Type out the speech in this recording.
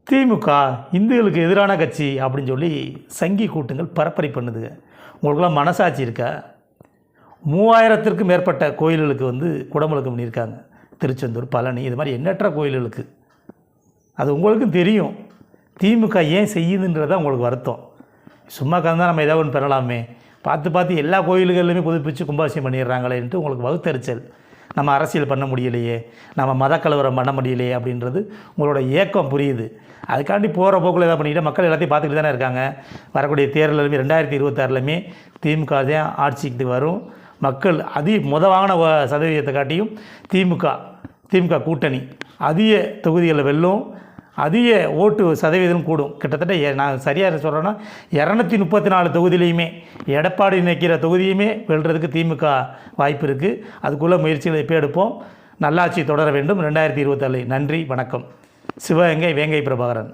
திமுக இந்துக்களுக்கு எதிரான கட்சி அப்படின்னு சொல்லி சங்கி கூட்டங்கள் பரப்புரை பண்ணுதுங்க. உங்களுக்கெல்லாம் மனசாட்சி இருக்கா? 3000த்திற்கும் மேற்பட்ட கோயில்களுக்கு குடமுழுக்கு பண்ணியிருக்காங்க. திருச்செந்தூர், பழனி, இது மாதிரி எண்ணற்ற கோயில்களுக்கு. அது உங்களுக்கும் தெரியும். திமுக ஏன் செய்யுதுன்றதான் உங்களுக்கு வருத்தம். சும்மா கலந்தால் நம்ம ஏதாவது ஒன்று பெறலாமே, பார்த்து எல்லா கோயில்கள்லையுமே புதுப்பிச்சு கும்பாபிஷேகம் பண்ணிடுறாங்களேன்ட்டு உங்களுக்கு வகுத்தறிச்சல். நம்ம அரசியல் பண்ண முடியலையே, நம்ம மத கலவரம் பண்ண முடியலையே அப்படின்றது உங்களோட ஏக்கம் புரியுது. அதுக்காண்டி போகிற போக்கில் எதாவது பண்ணிக்கிட்டு மக்கள் எல்லாத்தையும் பார்த்துக்கிட்டு தானே இருக்காங்க. வரக்கூடிய தேர்தலுமே 2026லையுமே திமுக தான் ஆட்சிக்கு வரும். மக்கள் வாங்கின சதவீதத்தை காட்டியும் திமுக கூட்டணி அதிக தொகுதிகளில் வெல்லும், அதிக ஓட்டு சதவீதம் கூடும். கிட்டத்தட்ட நான் சரியாக சொல்கிறேன்னா 234 தொகுதியிலையுமே எடப்பாடி நிற்கிற தொகுதியுமே வெல்றதுக்கு திமுக வாய்ப்பு இருக்குது. அதுக்குள்ள முயற்சிகளை இப்போ எடுப்போம். நல்லாட்சி தொடர வேண்டும் 2024. நன்றி, வணக்கம். சிவகங்கை வேங்கை பிரபாகரன்.